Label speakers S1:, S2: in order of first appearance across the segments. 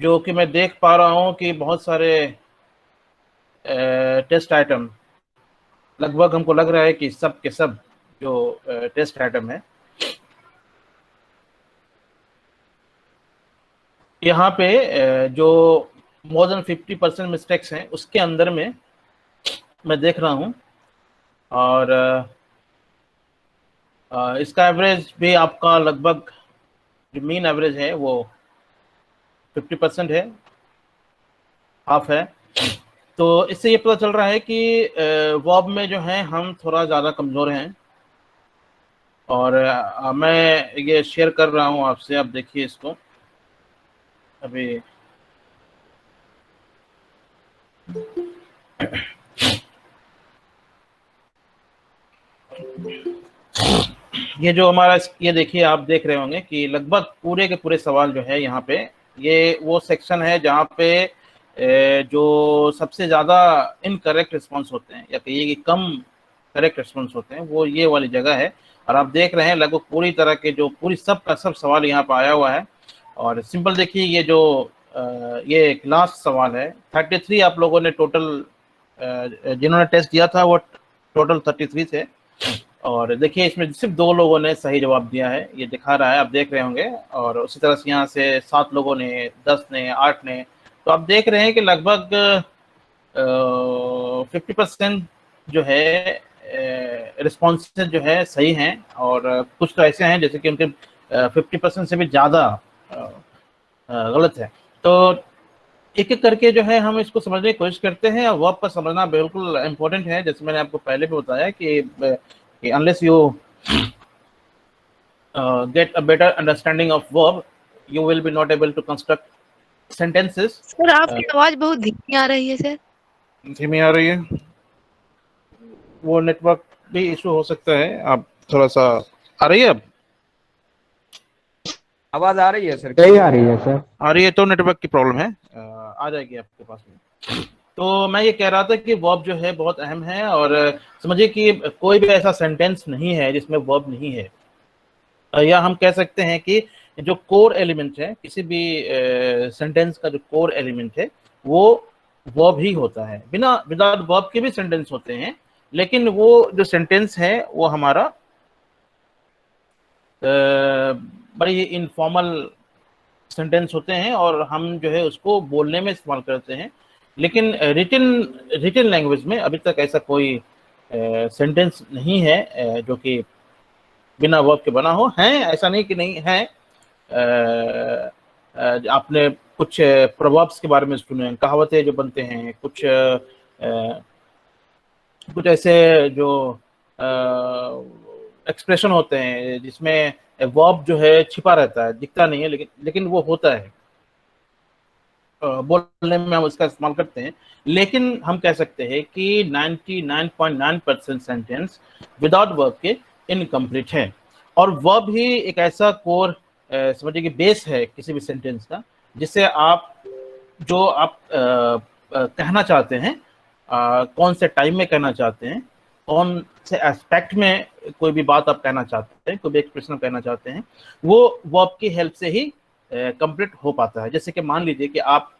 S1: जो कि मैं देख पा रहा हूँ कि बहुत सारे टेस्ट आइटम, लगभग हमको लग रहा है कि सब के सब जो टेस्ट आइटम है यहाँ पे जो मोर देन 50% मिस्टेक्स हैं उसके अंदर में मैं देख रहा हूँ। और इसका एवरेज भी आपका लगभग जो मीन एवरेज है वो 50% है, हाफ है। तो इससे ये पता चल रहा है कि वर्ब में जो है हम थोड़ा ज़्यादा कमज़ोर हैं। और मैं ये शेयर कर रहा हूँ आपसे, आप देखिए इसको अभी। ये जो हमारा, ये देखिए, आप देख रहे होंगे कि लगभग पूरे के पूरे सवाल जो है यहाँ पे, ये वो सेक्शन है जहाँ पे जो सबसे ज़्यादा इनकरेक्ट रिस्पॉन्स होते हैं या कहिए कि कम करेक्ट रिस्पॉन्स होते हैं, वो ये वाली जगह है। और आप देख रहे हैं लगभग पूरी तरह के जो पूरी सब का सब सवाल यहाँ पर आया हुआ है। और सिंपल देखिए, ये जो ये एक लास्ट सवाल है, 33 आप लोगों ने टोटल जिन्होंने टेस्ट दिया था वो टोटल 33 थे। और देखिए इसमें सिर्फ 2 लोगों ने सही जवाब दिया है, ये दिखा रहा है, आप देख रहे होंगे। और उसी तरह से यहाँ से 7 लोगों ने, 10 ने, 8 ने। तो आप देख रहे हैं कि लगभग 50% जो है रिस्पॉन्सेज जो है सही हैं। और कुछ तो ऐसे हैं जैसे कि उनके 50% से भी ज़्यादा गलत है। तो एक एक करके जो है हम इसको समझने की कोशिश करते हैं। और वर्ब का समझना बिल्कुल इम्पोर्टेंट है, जैसे मैंने आपको पहले भी बताया कि unless you get a better understanding of verb, you will be not able to construct sentences.
S2: Sir आपकी आवाज बहुत धीमी आ रही है सर।
S1: धीमी आ रही है, वो नेटवर्क भी इशू हो सकता है। आप थोड़ा सा, आ रही है अब?
S3: आवाज आ रही है सर?
S4: सही आ रही है सर।
S1: आ रही है तो नेटवर्क की प्रॉब्लम है, आ जाएगी आपके पास में। तो मैं ये कह रहा था कि वर्ब जो है बहुत अहम है। और समझिए कि कोई भी ऐसा सेंटेंस नहीं है जिसमें वर्ब नहीं है। या हम कह सकते हैं कि जो कोर एलिमेंट है किसी भी सेंटेंस का, जो कोर एलिमेंट है वो वर्ब ही होता है। बिना विदाउट वर्ब के भी सेंटेंस होते हैं, लेकिन वो जो सेंटेंस है वो हमारा बड़ी इनफॉर्मल सेंटेंस होते हैं और हम जो है उसको बोलने में इस्तेमाल करते हैं। लेकिन रिटन लैंग्वेज में अभी तक ऐसा कोई सेंटेंस नहीं है जो कि बिना वर्ब के बना हो। है, ऐसा नहीं कि नहीं है। आपने कुछ प्रोवर्ब्स के बारे में सुने, कहावतें जो बनते हैं, कुछ ऐसे जो एक्सप्रेशन होते हैं जिसमें वर्ब जो है छिपा रहता है, दिखता नहीं है, लेकिन वो होता है, बोलने में हम उसका इस्तेमाल करते हैं। लेकिन हम कह सकते हैं कि 99.9% सेंटेंस विदाउट वर्ब के इनकम्प्लीट है। और वर्ब ही एक ऐसा कोर समझिए कि बेस है किसी भी सेंटेंस का, जिससे आप जो आप कहना चाहते हैं, कौन से टाइम में कहना चाहते हैं, कौन से एस्पेक्ट में कोई भी बात आप कहना चाहते हैं, कोई भी एक्सप्रेशन कहना चाहते हैं, वो वर्ब की हेल्प से ही कंप्लीट हो पाता है। जैसे कि मान लीजिए कि आप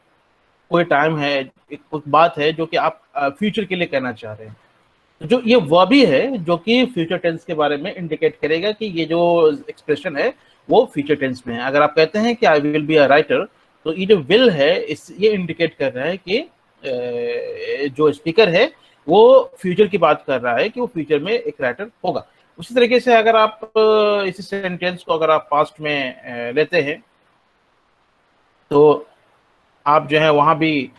S1: कोई टाइम है, कुछ बात है जो कि आप फ्यूचर के लिए कहना चाह रहे हैं, जो ये वर्ब ही है जो कि फ्यूचर टेंस के बारे में इंडिकेट करेगा कि ये जो एक्सप्रेशन है वो फ्यूचर टेंस में है। अगर आप कहते हैं कि I will be a writer, तो ये जो विल है ये इंडिकेट कर रहा है कि जो स्पीकर है वो फ्यूचर की बात कर रहा है कि वो फ्यूचर में एक राइटर होगा। उसी तरीके से अगर आप इसी सेंटेंस को अगर आप पास्ट में लेते हैं तो आप जो है वहां भी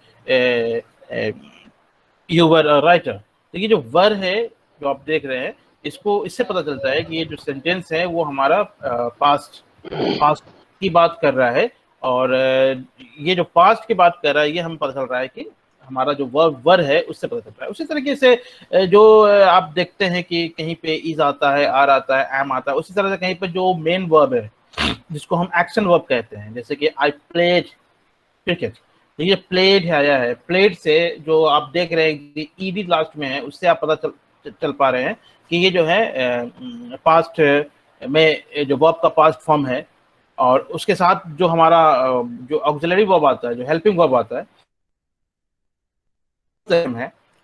S1: यू वर अ राइटर। तो ये जो वर है जो आप देख रहे हैं, इससे पता चलता है कि ये जो सेंटेंस है वो हमारा पास्ट की बात कर रहा है। और ये जो पास्ट की बात कर रहा है, ये हमें पता चल रहा है कि हमारा जो वर है उससे पता चल रहा है। उसी तरीके से जो आप देखते हैं कि कहीं पे इज आता है, आर आता है, एम आता है, उसी तरह से कहीं पे जो मेन वर्ब है जिसको हम एक्शन वर्ब कहते हैं, जैसे कि आई प्लेड क्रिकेट, ये प्लेड है आया है। प्लेड से जो आप देख रहे हैं कि ईडी लास्ट में है, उससे आप पता चल पा रहे हैं कि ये जो है पास्ट में जो वर्ब का पास्ट फॉर्म है और उसके साथ जो हमारा जो ऑक्सिलरी वर्ब आता है, जो हेल्पिंग वर्ब आता है,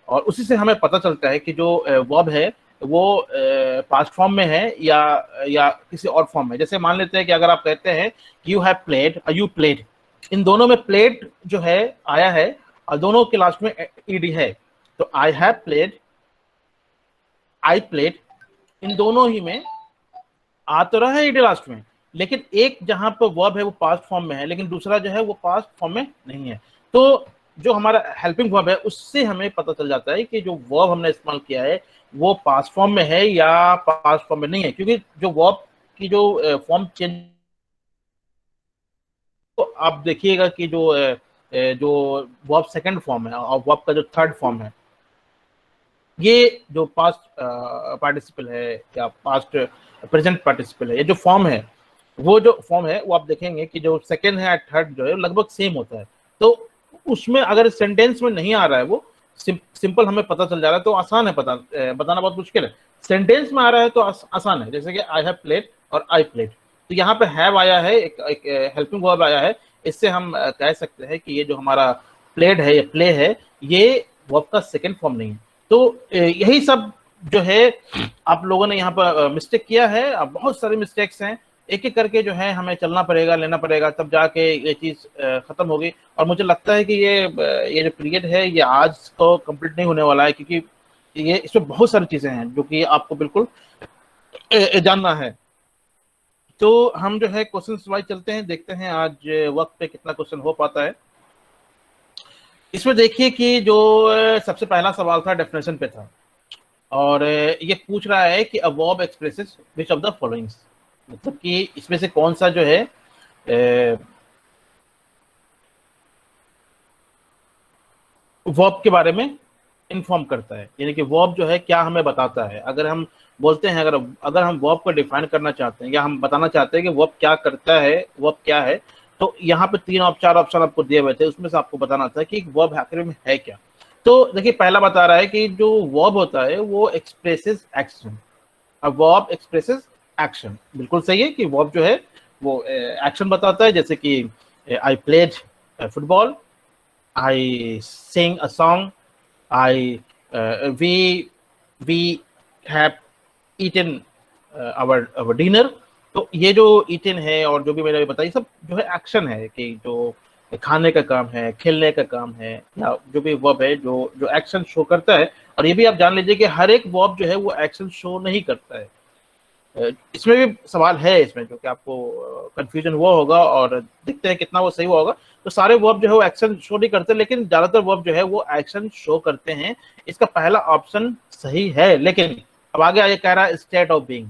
S1: और उसी से हमें पता चलता है कि जो वर्ब है वो पास्ट फॉर्म में है या किसी और फॉर्म में। जैसे मान लेते हैं कि अगर आप कहते हैं you have played, you played, इन दोनों में प्लेड जो है आया है और दोनों के लास्ट में ईडी है, तो I have played, I played, इन दोनों ही में आ तो रहा है ईडी लास्ट में, लेकिन एक जहां पर वर्ब है वो पास्ट फॉर्म में है, लेकिन दूसरा जो है वो पास्ट फॉर्म में नहीं है। तो जो हमारा हेल्पिंग वर्ब है उससे हमें पता चल जाता है कि जो वर्ब हमने इस्तेमाल किया है वो पास्ट फॉर्म में है या पास्ट फॉर्म में नहीं है, क्योंकि जो वर्ब की जो फॉर्म चेंज, तो आप देखिएगा कि जो वर्ब सेकंड फॉर्म है और वर्ब का जो थर्ड फॉर्म है, ये जो पास्ट पार्टिसिपल है या पास्ट प्रेजेंट पार्टिसिपल है, ये जो फॉर्म है वो आप देखेंगे कि जो सेकंड है थर्ड जो है लगभग सेम होता है। तो उसमें अगर सेंटेंस में नहीं आ रहा है वो सिंपल हमें पता चल जा रहा है तो आसान है, बताना बहुत मुश्किल है। सेंटेंस में आ रहा है तो आसान है, जैसे कि आई हैव प्लेड और आई प्लेड, तो यहाँ पे हैव आया है, एक हेल्पिंग वर्ब आया है, इससे हम कह सकते हैं कि ये जो हमारा प्लेड है या प्ले है ये वर्ब का सेकंड फॉर्म नहीं है। तो यही सब जो है आप लोगों ने यहाँ पर मिस्टेक किया है। अब बहुत सारे मिस्टेक्स हैं, एक एक करके जो है हमें चलना पड़ेगा, लेना पड़ेगा, तब जाके ये चीज खत्म होगी। और मुझे लगता है कि ये जो पीरियड है ये आज तो कंप्लीट नहीं होने वाला है, क्योंकि ये इसमें बहुत सारी चीजें हैं जो कि आपको बिल्कुल जानना है। तो हम जो है क्वेश्चन वाइज चलते हैं, देखते हैं आज वक्त पे कितना क्वेश्चन हो पाता है। इसमें देखिए कि जो सबसे पहला सवाल था डेफिनेशन पे था, और ये पूछ रहा है कि a verb expresses which of the followings, मतलब कि इसमें से कौन सा जो है वर्ब के बारे में इन्फॉर्म करता है, यानी कि वर्ब जो है क्या हमें बताता है। अगर हम बोलते हैं, अगर हम वर्ब को डिफाइन करना चाहते हैं या हम बताना चाहते हैं कि वर्ब क्या करता है, वर्ब क्या है, तो यहाँ पे 3 और 4 ऑप्शन आपको दिए हुए थे, उसमें से आपको बताना था कि वर्ब आखिर में है क्या। तो देखिए पहला बता रहा है कि जो वर्ब होता है वो एक्सप्रेसेस एक्शन। अब वर्ब एक्सप्रेसेस एक्शन, बिल्कुल सही है कि वर्ब जो है वो एक्शन बताता है, जैसे कि I played football, I sing a song, I we have eaten our dinner। तो ये जो eaten है और जो भी मैंने बताया सब जो है एक्शन है, कि जो खाने का काम है, खेलने का काम है, या जो भी वर्ब है जो एक्शन शो करता है। और ये भी आप जान लीजिए कि हर एक वर्ब जो है वो एक्शन शो नहीं करता है। इसमें भी सवाल है इसमें जो कि आपको कंफ्यूजन हुआ होगा, और देखते हैं कितना वो सही हुआ होगा। तो सारे वर्ब जो है वो एक्शन शो नहीं करते, लेकिन ज्यादातर वर्ब जो है वो एक्शन शो करते हैं। इसका पहला ऑप्शन सही है, लेकिन अब आगे आगे कह रहा है स्टेट ऑफ बीइंग,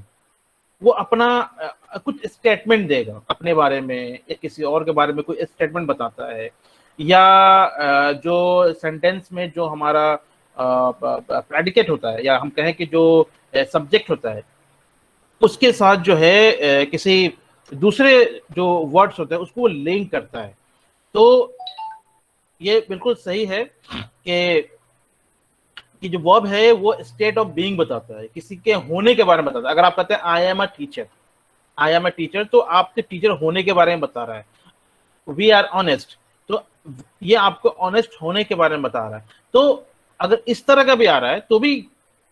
S1: वो अपना कुछ स्टेटमेंट देगा अपने बारे में या किसी और के बारे में, कोई स्टेटमेंट बताता है, या जो सेंटेंस में जो हमारा प्रेडिकेट होता है, या हम कहें कि जो सब्जेक्ट होता है उसके साथ जो है किसी दूसरे जो वर्ड्स होते हैं उसको लिंक करता है। तो ये बिल्कुल सही है कि जो वर्ब है वो स्टेट ऑफ बीइंग बताता है, किसी के होने के बारे में बताता है। अगर आप कहते हैं I am a teacher, I am a teacher, तो आपके टीचर होने के बारे में बता रहा है। वी आर ऑनेस्ट, तो ये आपको ऑनेस्ट होने के बारे में बता रहा है। तो अगर इस तरह का भी आ रहा है तो भी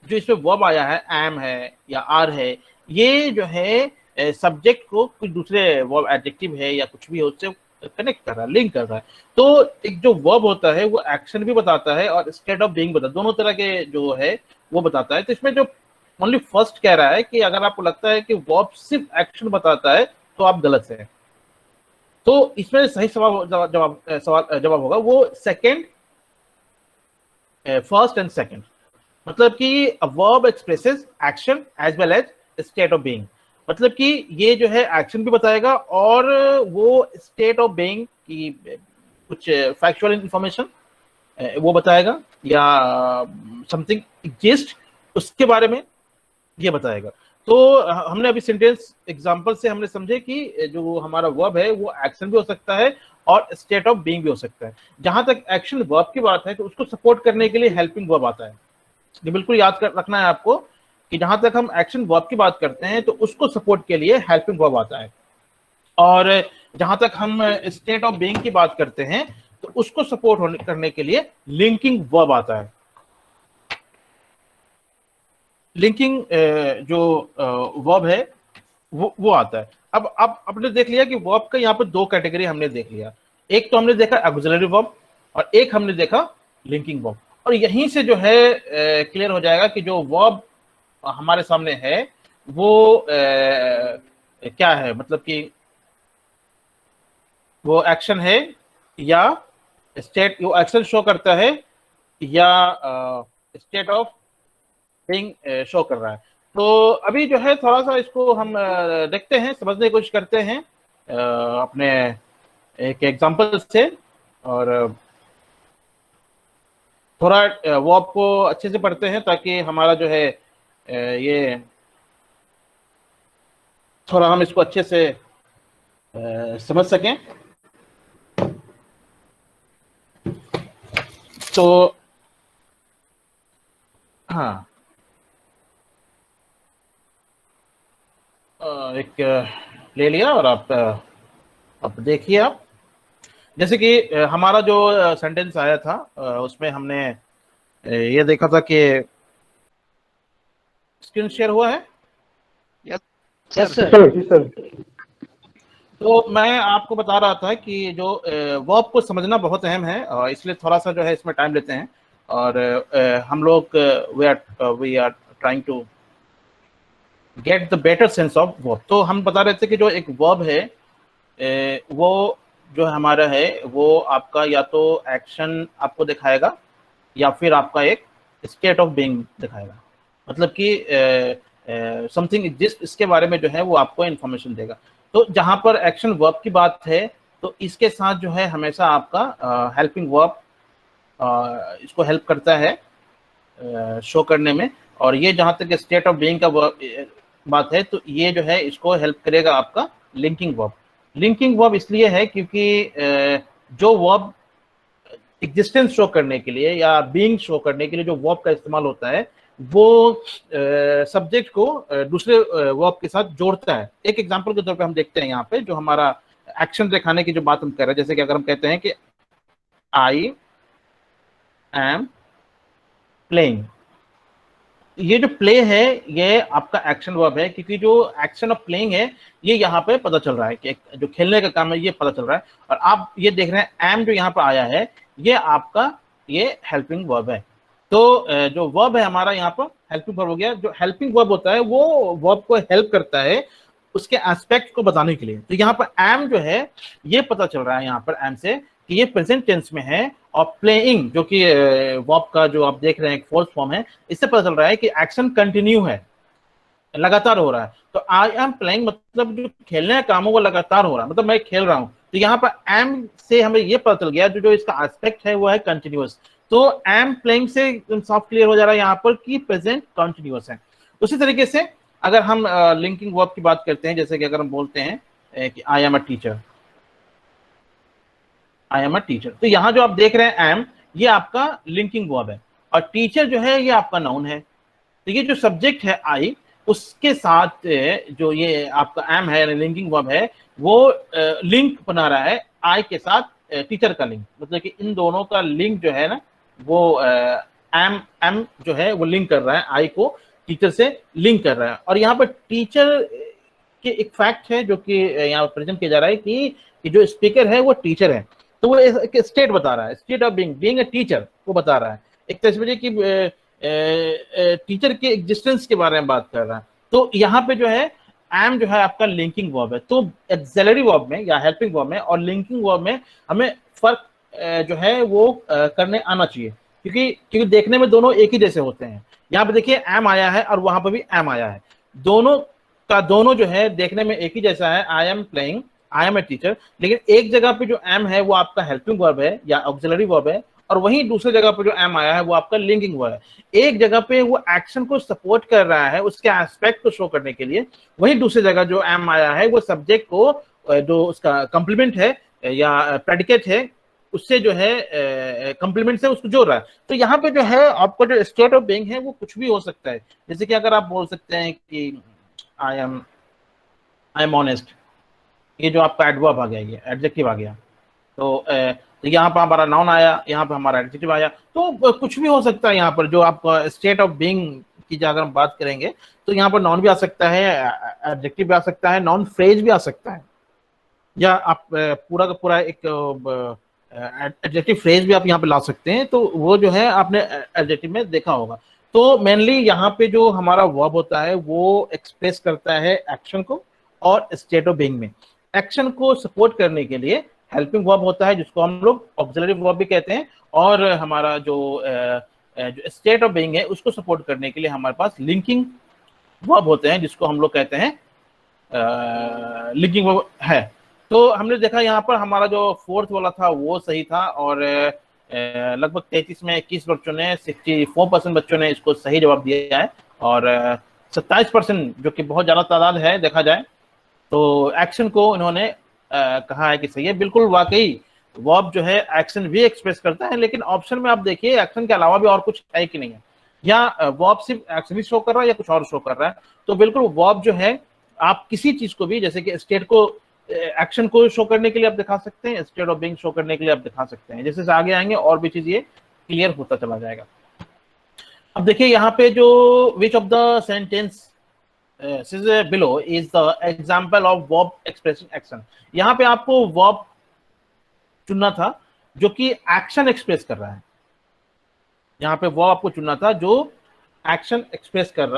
S1: जो इसमें वर्ब आया है, एम है या आर है, ये जो है सब्जेक्ट को कुछ दूसरे वर्ब एडजेक्टिव है या कुछ भी है उससे कनेक्ट कर रहा है, लिंक कर रहा है। तो एक जो वर्ब होता है वो एक्शन भी बताता है और स्टेट ऑफ बीइंग बताता है, दोनों तरह के जो है वो बताता है। तो इसमें जो ओनली फर्स्ट कह रहा है कि अगर आपको लगता है कि वर्ब सिर्फ एक्शन बताता है तो आप गलत हैं। तो इसमें सही जवाब होगा वो सेकंड, फर्स्ट एंड सेकंड, मतलब कि a verb expresses action as well as state of being, मतलब कि ये जो है एक्शन भी बताएगा और वो स्टेट ऑफ बीइंग की कुछ फैक्चुअल इंफॉर्मेशन वो बताएगा, या समथिंग एग्जिस्ट उसके बारे में ये बताएगा। तो हमने अभी सेंटेंस एग्जांपल से हमने समझे कि जो हमारा वर्ब है वो एक्शन भी हो सकता है और स्टेट ऑफ बीइंग भी हो सकता है। जहां तक एक्शन वर्ब की बात है तो उसको सपोर्ट करने के लिए हेल्पिंग वर्ब आता है। ये बिल्कुल याद रखना है आपको कि जहां तक हम एक्शन वर्ब की बात करते हैं तो उसको सपोर्ट के लिए हेल्पिंग वर्ब आता है। और जहां तक हम स्टेट ऑफ बीइंग की बात करते हैं तो उसको सपोर्ट करने के लिए लिंकिंग वर्ब आता है। लिंकिंग जो वर्ब है वो आता है। अब आपने देख लिया कि वर्ब का यहाँ पर दो कैटेगरी हमने देख लिया, एक तो हमने देखा ऑक्सिलरी वर्ब और एक हमने देखा लिंकिंग वर्ब। और यहीं से जो है क्लियर हो जाएगा कि जो वर्ब हमारे सामने है वो क्या है, मतलब कि वो एक्शन है या स्टेट, वो एक्शन शो करता है या स्टेट ऑफ बीइंग शो कर रहा है। तो अभी जो है थोड़ा सा इसको हम देखते हैं, समझने की कोशिश करते हैं अपने एक एग्जांपल से, और थोड़ा वो आपको अच्छे से पढ़ते हैं ताकि हमारा जो है ये थोड़ा हम इसको अच्छे से समझ सकें। तो हाँ, एक ले लिया और आप अब देखिए आप, जैसे कि हमारा जो सेंटेंस आया था उसमें हमने ये देखा था कि स्क्रीन शेयर हुआ है।
S3: Yes sir.
S1: तो मैं आपको बता रहा था कि जो वर्ब को समझना बहुत अहम है, इसलिए थोड़ा सा जो है इसमें टाइम लेते हैं, और हम लोग we are trying to get the better sense of verb. तो हम बता रहे थे कि जो एक वर्ब है वो जो हमारा है वो आपका या तो एक्शन आपको दिखाएगा या फिर आपका एक स्टेट ऑफ बीइंग दिखाएगा, मतलब कि समथिंग जिस इसके बारे में जो है वो आपको इंफॉर्मेशन देगा। तो जहां पर एक्शन वर्ब की बात है तो इसके साथ जो है हमेशा आपका हेल्पिंग वर्ब इसको हेल्प करता है शो करने में। और ये जहां तक स्टेट ऑफ बीइंग का बात है तो ये जो है इसको हेल्प करेगा आपका लिंकिंग वर्ब। लिंकिंग वर्ब इसलिए है क्योंकि जो वर्ब एग्जिस्टेंस शो करने के लिए या बीइंग शो करने के लिए जो वर्ब का इस्तेमाल होता है वो सब्जेक्ट को दूसरे वर्ब के साथ जोड़ता है। एक एग्जांपल के तौर पे हम देखते हैं यहाँ पे जो हमारा एक्शन दिखाने की जो बात हम कर रहे हैं, जैसे कि अगर हम कहते हैं कि आई एम प्लेइंग, ये जो प्ले है ये आपका एक्शन वर्ब है, क्योंकि जो एक्शन ऑफ प्लेइंग है ये यहाँ पे पता चल रहा है कि जो खेलने का काम है ये पता चल रहा है। और आप ये देख रहे हैं एम जो यहाँ पे आया है ये आपका ये हेल्पिंग वर्ब है। तो जो वर्ब है हमारा यहाँ पर हेल्पिंग वर्ब हो गया। जो हेल्पिंग वर्ब होता है वो वर्ब को हेल्प करता है उसके एस्पेक्ट को बताने के लिए। तो यहाँ पर एम जो है ये पता चल रहा है यहाँ पर एम से कि ये प्रेजेंट टेंस में है, और प्लेइंग जो कि वर्ब का जो आप देख रहे हैं फोर्थ फॉर्म है, इससे पता चल रहा है कि एक्शन कंटिन्यू है, लगातार हो रहा है। तो आई एम प्लेइंग मतलब जो खेलने का काम है वो लगातार हो रहा है, मतलब मैं खेल रहा हूं। तो यहाँ पर एम से हमें ये पता चल गया जो इसका एस्पेक्ट है वो है कंटिन्यूअस। तो एम प्लेइंग से साफ क्लियर हो जा रहा है यहाँ पर कि प्रेजेंट कंटिन्यूअस है। उसी तरीके से अगर हम लिंकिंग वर्ब की बात करते हैं, जैसे कि अगर हम बोलते हैं कि I am a teacher, I am a teacher, तो यहाँ जो आप देख रहे हैं एम ये आपका लिंकिंग वर्ब है, और टीचर जो है ये आपका नाउन है। तो ये जो सब्जेक्ट है आई उसके साथ जो ये आपका एम है लिंकिंग वर्ब है वो लिंक बना रहा है आई के साथ टीचर का लिंक, मतलब कि इन दोनों का लिंक जो है ना वो एम जो है वो लिंक कर रहा है आई को टीचर से लिंक कर रहा है। और यहाँ पर टीचर के एक फैक्ट है जो कि यहाँ पर प्रेजेंट किया जा रहा है कि जो स्पीकर है वो टीचर है। तो वो एक स्टेट बता रहा है, state of being a teacher को बता रहा है, एक तस्वीर की टीचर के एग्जिस्टेंस के बारे में बात कर रहा है। तो यहाँ पे जो है एम जो है आपका लिंकिंग वर्ब है। तो एक्सिलरी वर्ब में या हेल्पिंग वर्ब में और लिंकिंग वर्ब में हमें फर्क जो है वो करने आना चाहिए, क्योंकि देखने में दोनों एक ही जैसे होते हैं। यहाँ पे देखिए एम आया है और वहां पर भी एम आया है, दोनों का दोनों जो है देखने में एक ही जैसा है, I am playing, I am a teacher. लेकिन एक जगह पे जो एम है वो आपका हेल्पिंग वर्ब है या ऑक्सिलरी वर्ब है, और वहीं दूसरी जगह पे जो एम आया है वो आपका लिंकिंग वर्ब है। एक जगह पे वो एक्शन को सपोर्ट कर रहा है उसके एस्पेक्ट को शो करने के लिए, वहीं दूसरी जगह जो एम आया है वो सब्जेक्ट को जो उसका कॉम्प्लीमेंट है या प्रेडिकेट है उससे जो है कॉम्प्लीमेंट से उसको जोड़ रहा है। तो यहाँ पे जो है आपका जो स्टेट ऑफ बीइंग है वो कुछ भी हो सकता है, जैसे कि अगर आप बोल सकते हैं कि आई एम ऑनेस्ट, ये जो आपका एडवर्ब आ गया, ये एडजेक्टिव आ गया। तो यहाँ पर हमारा नाउन आया, यहाँ पर हमारा एडजेक्टिव आया। तो कुछ भी हो सकता है यहाँ पर, जो आपका स्टेट ऑफ बीइंग की अगर हम बात करेंगे तो यहाँ पर नाउन भी आ सकता है, एडजेक्टिव भी आ सकता है, नाउन फ्रेज भी आ सकता है, या आप पूरा का पूरा एक एडजेक्टिव फ्रेज भी आप यहाँ पे ला सकते हैं। तो वो जो है आपने एडजेक्टिव में देखा होगा। तो मेनली यहाँ पे जो हमारा वर्ब होता है वो एक्सप्रेस करता है एक्शन को, और स्टेट ऑफ बीइंग में एक्शन को सपोर्ट करने के लिए हेल्पिंग वर्ब होता है, जिसको हम लोग ऑक्सिलरी वर्ब भी कहते हैं। और हमारा जो स्टेट ऑफ बीइंग है उसको सपोर्ट करने के लिए हमारे पास लिंकिंग वर्ब होते हैं, जिसको हम लोग कहते हैं लिंकिंग वर्ब है। तो हमने देखा यहाँ पर हमारा जो फोर्थ वाला था वो सही था, और लगभग 33 में 21 बच्चों ने 64% बच्चों ने इसको सही जवाब दिया है, और 27% जो कि बहुत ज़्यादा तादाद है देखा जाए, तो एक्शन को इन्होंने कहा है कि सही है। बिल्कुल वाकई वर्ब जो है एक्शन भी एक्सप्रेस करता है, लेकिन ऑप्शन में आप देखिए एक्शन के अलावा भी और कुछ है कि नहीं है, या वर्ब सिर्फ एक्शन ही शो कर रहा है या कुछ और शो कर रहा है। तो बिल्कुल वर्ब जो है आप किसी चीज को भी, जैसे कि स्टेट को, एक्शन को शो करने के लिए आप दिखा सकते हैं, स्टेट ऑफ बीइंग शो करने के लिए आप दिखा सकते हैं। जैसे आगे आएंगे और भी चीज ये क्लियर होता चला जाएगा। अब देखिए यहाँ पे जो विच of the sentence below is the example of verb expressing action. यहाँ पे आपको वर्ब चुनना था जो कि एक्शन एक्सप्रेस कर रहा है। यहाँ पे वर्ब आपको चुनना था जो एक्शन एक्सप्रेस कर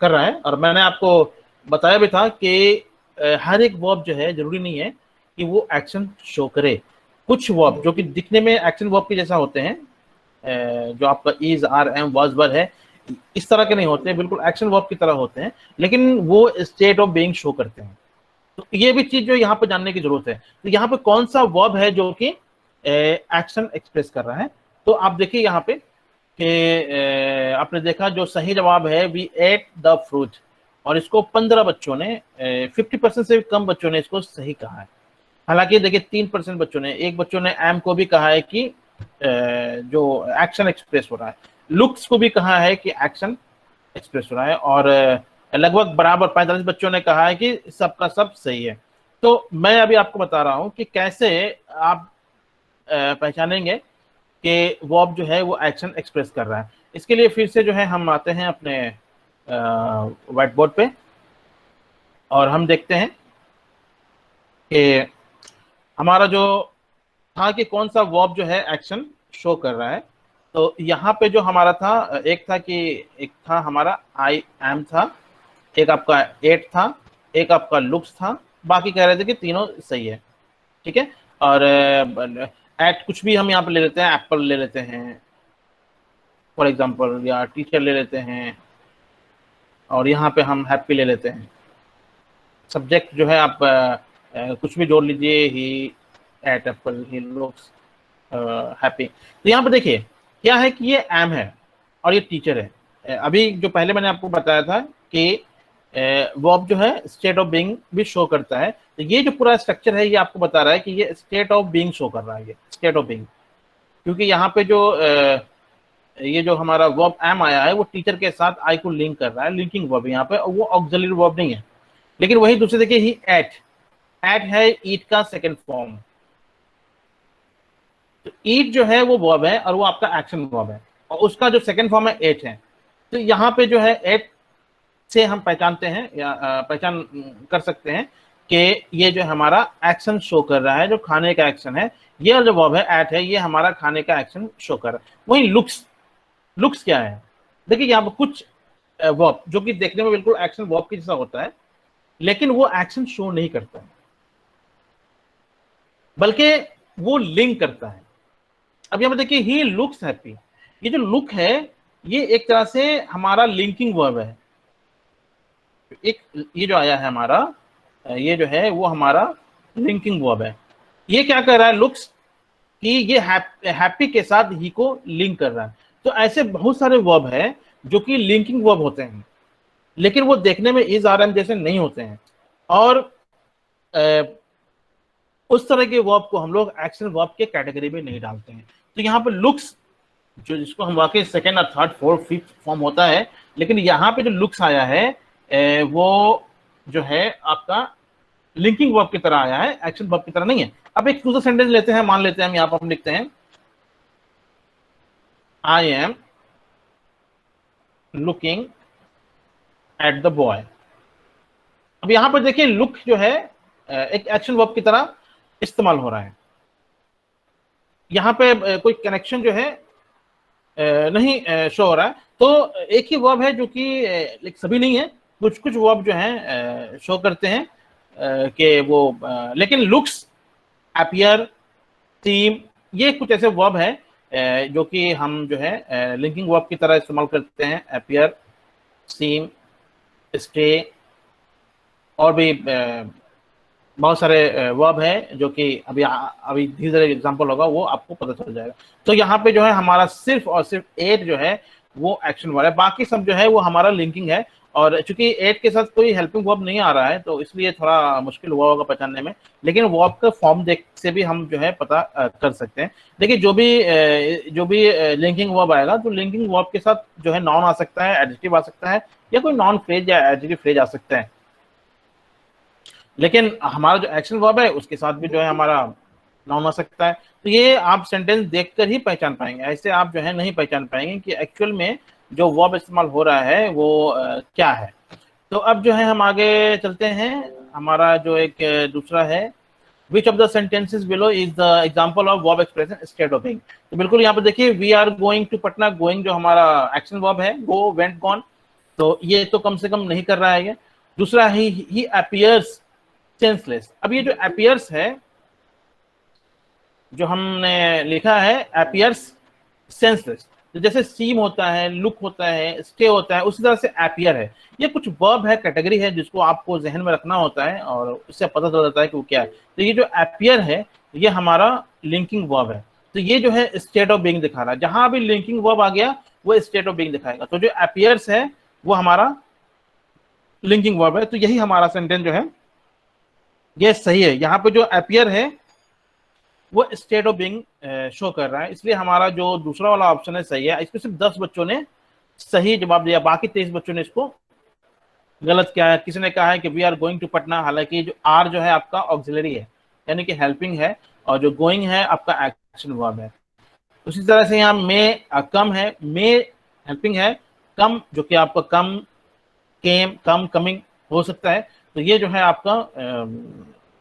S1: रहा है। और मैंने आपको बताया भी था कि हर एक वर्ब जो है जरूरी नहीं है कि वो एक्शन शो करे। कुछ वर्ब जो कि दिखने में एक्शन वर्ब के जैसा होते हैं, जो आपका इज, आर, एम, वाज, वर है, इस तरह के नहीं होते, बिल्कुल एक्शन वर्ब की तरह होते हैं, लेकिन वो स्टेट ऑफ बीइंग शो करते हैं। तो ये भी चीज जो यहाँ पे जानने की जरूरत है। तो यहाँ पे कौन सा वर्ब है जो कि एक्शन एक्सप्रेस कर रहा है। तो आप देखिए यहाँ पे कि आपने देखा जो सही जवाब है वी एट द फ्रूट, और इसको 15 बच्चों ने 50% से कम बच्चों ने इसको सही कहा है। हालांकि देखिए 3% बच्चों ने, एक बच्चों ने एम को भी कहा है कि जो एक्शन एक्सप्रेस हो रहा है, लुक्स को भी कहा है कि एक्शन एक्सप्रेस हो रहा है, और लगभग बराबर 45 बच्चों ने कहा है कि सबका सब सही है। तो मैं अभी आपको बता रहा हूं कि कैसे आप पहचानेंगे कि वर्ब जो है वो एक्शन एक्सप्रेस कर रहा है। इसके लिए फिर से जो है हम आते हैं अपने व्हाइट बोर्ड पे, और हम देखते हैं कि हमारा जो था कि कौन सा वर्ब जो है एक्शन शो कर रहा है। तो यहाँ पे जो हमारा था, एक था हमारा आई एम था, एक आपका एट था, एक आपका लुक्स था, बाकी कह रहे थे कि तीनों सही है। ठीक है, और एट कुछ भी हम यहाँ पे ले लेते हैं, एप्पल ले लेते हैं फॉर एग्जांपल, या टीचर ले लेते हैं, और यहाँ पे हम हैप्पी ले लेते हैं। सब्जेक्ट जो है आप कुछ भी जोड़ लीजिए, he ate apple, he looks happy. तो यहाँ पे देखिए क्या है कि ये एम है और ये टीचर है। अभी जो पहले मैंने आपको बताया था कि वर्ब जो है स्टेट ऑफ बीइंग भी शो करता है। तो ये जो पूरा स्ट्रक्चर है ये आपको बता रहा है कि ये स्टेट ऑफ बीइंग शो कर रहा है, ये स्टेट ऑफ बीइंग, क्योंकि यहाँ पे जो ये जो हमारा वर्ब एम आया है वो टीचर के साथ आई को लिंक कर रहा है, लिंकिंग वर्ब यहाँ पे, और वो ऑक्सिलरी वर्ब नहीं है। लेकिन वही दूसरे देखिए ही एट है ईट का सेकेंड फॉर्म। तो ईट जो है वो वर्ब है और वो आपका एक्शन वर्ब है, और उसका जो सेकेंड फॉर्म है एट है। तो यहाँ पे जो है एट से हम पहचानते हैं या पहचान कर सकते हैं कि ये जो हमारा एक्शन शो कर रहा है, जो खाने का एक्शन है, ये जो वर्ब है एट है, ये हमारा खाने का एक्शन शो कर रहा है। वही लुक्स क्या है, देखिए यहाँ पर कुछ वर्ब जो कि देखने में बिल्कुल एक्शन वर्ब की जैसा होता है, लेकिन वो एक्शन शो नहीं करता है, बल्कि वो लिंक करता है। अब यहाँ पर देखिए ही लुक्स हैप्पी, ये जो लुक है ये एक तरह से हमारा लिंकिंग वर्ब है। एक ये जो आया है हमारा, ये जो है वो हमारा लिंकिंग वर्ब है। ये क्या कर रहा है लुक्स, कि ये हैप्पी के साथ ही को लिंक कर रहा है। तो ऐसे बहुत सारे वर्ब है जो कि लिंकिंग वर्ब होते हैं, लेकिन वो देखने में इज, आर, एम जैसे नहीं होते हैं, और उस तरह के वर्ब को हम लोग एक्शन वर्ब के कैटेगरी में नहीं डालते हैं। तो यहाँ पे लुक्स जो, जिसको हम वाकई सेकेंड और थर्ड फोर्थ फिफ्थ फॉर्म होता है, लेकिन यहाँ पे जो लुक्स आया है वो जो है आपका लिंकिंग वर्ब की तरह आया है, एक्शन वर्ब की तरह नहीं है। अब एक दूसरा सेंटेंस लेते हैं, मान लेते हैं हम यहाँ पर हम लिखते हैं I am looking at the boy. अब यहां पर देखिए लुक जो है एक एक्शन वर्ब की तरह इस्तेमाल हो रहा है। यहाँ पे कोई कनेक्शन जो है नहीं शो हो रहा है। तो एक ही वर्ब है जो कि सभी नहीं है, कुछ कुछ वर्ब जो है शो करते हैं कि वो लेकिन लुक्स, अपीयर, सीम, ये कुछ ऐसे वर्ब है जो कि हम जो है लिंकिंग वर्ब की तरह इस्तेमाल करते हैं। अपीयर, सीम, स्टे और भी बहुत सारे वर्ब है जो कि अभी धीरे धीरे एग्जांपल होगा, वो आपको पता चल जाएगा। तो यहाँ पे जो है हमारा सिर्फ और सिर्फ 8 जो है वो एक्शन वर्ब है, बाकी सब जो है वो हमारा लिंकिंग है। और चूंकि 8 के साथ कोई हेल्पिंग वर्ब नहीं आ रहा है तो इसलिए थोड़ा मुश्किल हुआ होगा पहचानने में, लेकिन वर्ब का फॉर्म देख से भी हम जो है पता कर सकते हैं। देखिए जो भी लिंकिंग वर्ब आएगा तो लिंकिंग वर्ब के साथ जो है नाउन आ सकता है, एडजेक्टिव आ सकता है, या कोई नॉन फ्रेज या एडजेक्टिव फ्रेज आ सकता है। लेकिन हमारा जो एक्शन वर्ब है उसके साथ भी जो है हमारा नाउन आ सकता है। तो ये आप सेंटेंस देखकर ही पहचान पाएंगे, ऐसे आप जो है नहीं पहचान पाएंगे कि एक्चुअल में जो वर्ब इस्तेमाल हो रहा है वो क्या है। तो अब जो है हम आगे चलते हैं। हमारा जो एक दूसरा है, which of the sentences below is the example of verb expression instead of being. तो बिल्कुल यहाँ पे देखिए we are going to Patna, going जो हमारा एक्शन वर्ब है, गो, वेंट, गॉन, तो ये तो कम से कम नहीं कर रहा है ये। दूसरा ही अपीयर्स सेंसलेस। अब ये जो अपीयर्स है जो हमने लिखा है अपीयर्स सेंसलेस, तो जैसे सीम होता है, लुक होता है, स्टे होता है, उसी तरह से अपीयर है। ये कुछ वर्ब है, कैटेगरी है जिसको आपको जहन में रखना होता है और उससे पता चल जाता है कि वो क्या है। तो ये जो अपीयर है ये हमारा लिंकिंग वर्ब है। तो ये जो है स्टेट ऑफ बीइंग दिखा रहा है, जहां भी लिंकिंग वर्ब आ गया वो स्टेट ऑफ बीइंग दिखाएगा। तो जो अपीयर्स है वो हमारा लिंकिंग वर्ब है। तो यही हमारा सेंटेंस जो है ये सही है। यहाँ पे जो अपीयर है वो स्टेट ऑफ बीइंग शो कर रहा है, इसलिए हमारा जो दूसरा वाला ऑप्शन है सही है। इसको सिर्फ 10 बच्चों ने सही जवाब दिया, बाकी 23 बच्चों ने इसको गलत किया है। किसी ने कहा है कि we are going to Patna, हालांकि जो आर जो है आपका ऑक्सिलरी है यानी कि हेल्पिंग है, और जो गोइंग है आपका एक्शन वर्ब है। उसी तरह से यहाँ मे कम है, मे हेल्पिंग है, कम जो कि आपका कम, केम, कम, कमिंग हो सकता है। तो ये जो है आपका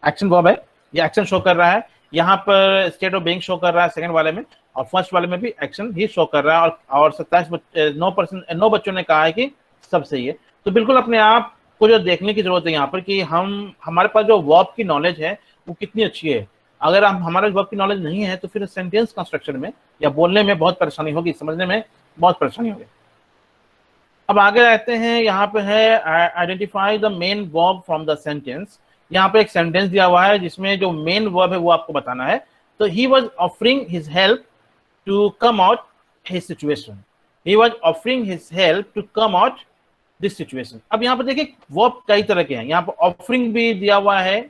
S1: एक्शन वर्ब है, ये एक्शन शो कर रहा है। यहाँ पर स्टेट ऑफ बीइंग शो कर रहा है सेकंड वाले में, और फर्स्ट वाले में भी एक्शन ही शो कर रहा है। और 9 बच्चों ने कहा है कि सब सही है। तो बिल्कुल अपने आप को जो देखने की जरूरत है यहाँ पर कि हमारे पास जो वर्ब की नॉलेज है वो कितनी अच्छी है। अगर हम हमारे वर्ब की नॉलेज नहीं है तो फिर सेंटेंस कंस्ट्रक्शन में या बोलने में बहुत परेशानी होगी, समझने में बहुत परेशानी होगी। अब आगे रहते हैं, यहाँ पे है identify the main verb from the sentence. यहाँ पे एक सेंटेंस दिया हुआ है जिसमें जो मेन वर्ब है वो आपको बताना है। तो he was offering his help to come out his situation, he was offering his help to come out this situation. अब यहाँ पर देखिए वर्ब कई तरह के हैं, यहाँ पर ऑफरिंग भी दिया हुआ है,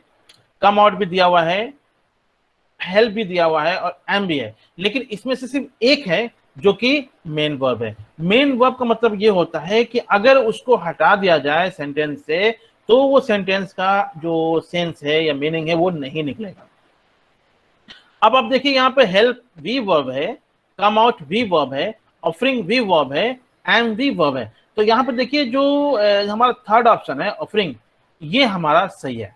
S1: कम आउट भी दिया हुआ है, हेल्प भी दिया हुआ है और एम भी है, लेकिन इसमें से सिर्फ एक है जो कि मेन वर्ब है। मेन वर्ब का मतलब ये होता है कि अगर उसको हटा दिया जाए सेंटेंस से तो वो सेंटेंस का जो सेंस है या मीनिंग है वो नहीं निकलेगा। अब आप देखिए यहाँ पे हेल्प भी वर्ब है, कम आउट भी वर्ब है, ऑफरिंग भी वर्ब है, एम भी वर्ब है। तो यहाँ पर देखिए जो हमारा थर्ड ऑप्शन है ऑफरिंग, ये हमारा सही है,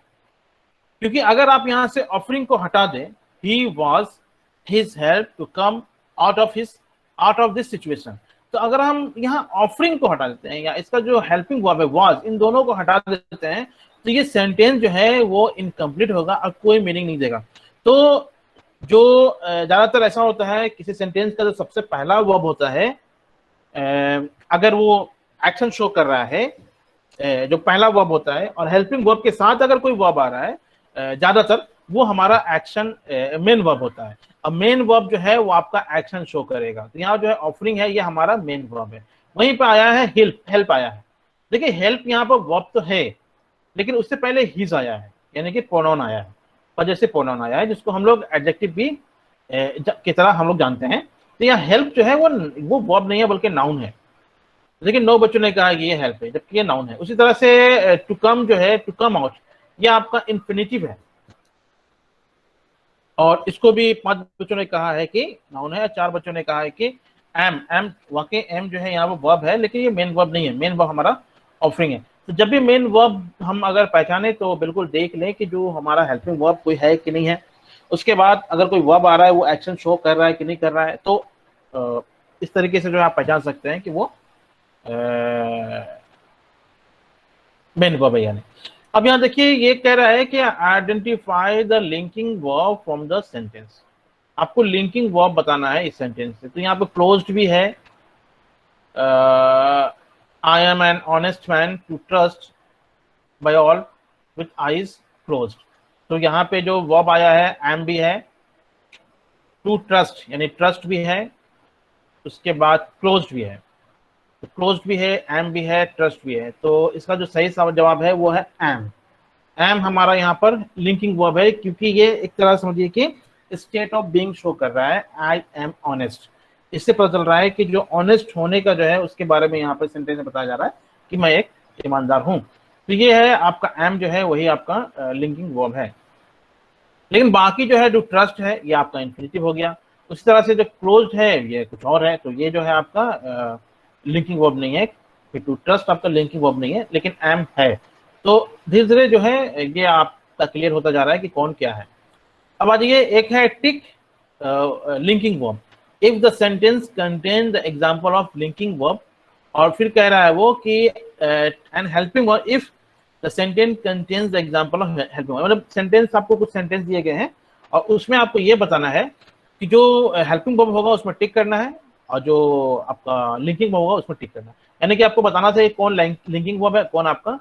S1: क्योंकि अगर आप यहाँ से ऑफरिंग को हटा दें, he was his help to come out of this situation, तो अगर हम यहाँ ऑफरिंग को हटा देते हैं या इसका जो हेल्पिंग वर्ब है वॉज, इन दोनों को हटा देते हैं तो ये सेंटेंस जो है वो इनकम्प्लीट होगा और कोई मीनिंग नहीं देगा। तो जो ज्यादातर ऐसा होता है किसी सेंटेंस का जो सबसे पहला वर्ब होता है, अगर वो एक्शन शो कर रहा है, जो पहला वर्ब होता है और हेल्पिंग वर्ब के साथ अगर कोई वर्ब आ रहा है, ज्यादातर वो हमारा एक्शन मेन वर्ब होता है। अब मेन वर्ब जो है वो आपका एक्शन शो करेगा। तो यहाँ जो है ऑफरिंग है ये हमारा मेन वर्ब है। वहीं पे आया है हेल्प आया है। देखिए हेल्प यहाँ पर वर्ब तो है लेकिन उससे पहले हिज आया है, यानी कि प्रोनाउन आया है, वजह से प्रोनाउन आया है जिसको हम लोग एडजेक्टिव भी की तरह हम लोग जानते हैं। तो यहाँ हेल्प जो है वो वर्ब नहीं है बल्कि नाउन है, लेकिन 9 बच्चों ने कहा कि ये हेल्प है जबकि ये नाउन है। उसी तरह से टू कम जो है, टू कम आउट, ये आपका इन्फिनिटिव है। और इसको भी 5 बच्चों ने कहा है कि नाउन है, 4 बच्चों ने कहा है कि एम वाकई एम जो है यहाँ पर वर्ब है, लेकिन ये मेन वर्ब नहीं है, मेन वर्ब हमारा ऑफरिंग है। तो जब भी मेन वर्ब हम अगर पहचाने तो बिल्कुल देख लें कि जो हमारा हेल्पिंग वर्ब कोई है कि नहीं है। उसके बाद अगर कोई वर्ब आ रहा है वो एक्शन शो कर रहा है कि नहीं कर रहा है, तो इस तरीके से जो आप पहचान सकते हैं कि वो मेन वर्ब है यानी। अब यहाँ देखिए ये कह रहा है कि identify the linking verb from the sentence. आपको लिंकिंग वर्ब बताना है इस सेंटेंस से। तो यहाँ पे क्लोज्ड भी है, I am an honest man to trust by all with eyes closed. तो यहाँ पे जो वर्ब आया है एम भी है, टू ट्रस्ट यानी ट्रस्ट भी है, उसके बाद क्लोज्ड भी है। तो क्लोज्ड भी है, एम भी है, ट्रस्ट भी है। तो इसका जो सही जवाब है वो है एम। एम हमारा यहाँ पर लिंकिंग वर्ब है, क्योंकि ये एक तरह समझिए कि स्टेट ऑफ बीइंग शो कर रहा है, आई एम ऑनेस्ट। इससे पता चल रहा है कि जो ऑनेस्ट होने का जो है उसके बारे में यहाँ पर सेंटेंस में बताया जा रहा है कि मैं एक ईमानदार हूँ। तो ये है आपका एम जो है वही आपका लिंकिंग वर्ब है। लेकिन बाकी जो है जो ट्रस्ट है ये आपका इन्फिनिटिव हो गया। उसी तरह से जो क्लोज्ड है ये कुछ और है, तो ये जो है आपका लिंकिंग वर्ब नहीं है। टू ट्रस्ट आपका लिंकिंग वर्ब नहीं है, लेकिन एम है। तो धीरे धीरे जो है ये आपका क्लियर होता जा रहा है कि कौन क्या है। अब आ जाइए, एक है tick linking verb. If the sentence contain the example of linking verb, और फिर कह रहा है वो कि and helping verb if the sentence contains the example of helping verb. मतलब सेंटेंस, आपको कुछ सेंटेंस दिए गए हैं और उसमें आपको ये बताना है कि जो हेल्पिंग वर्ब होगा उसमें टिक करना है, और जो आपका लिंकिंग वर्ब होगा उसमें टिक करना है। यानी कि आपको बताना था कौन लिंकिंग वर्ब है, कौन आपका